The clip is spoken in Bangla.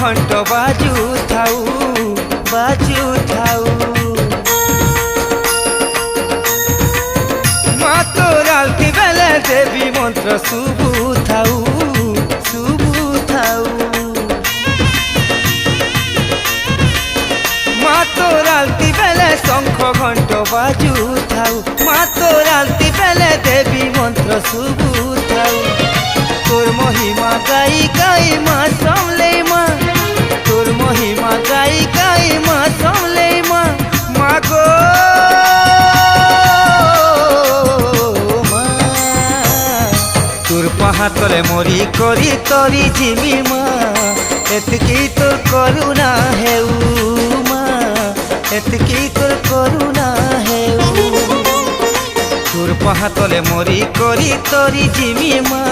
ঘণ্ট বাজু থাউ বাজু থাউ। মা তোর আলতি বেলে দেবী মন্ত্র শুভু থাউ শুভু থাউ। মা তোর আলতি বেলে শঙ্খ ঘণ্ট বাজু থাউ। মা তোর আলতি বেলে দেবী মন্ত্র শুভু থাউ। তোর মহিমা গাই গাই মা সমলে মা, তোর মহিমা গাই গাই মা সমলে মা। মা গো মা তোর পাহাতলে মরি করি তরি জিমি মা। এতকি তোর করুণা হেউ মা, এতকি তোর করুণা হেউ। তোর পাহাতলে মরি করি তরি জিমি মা।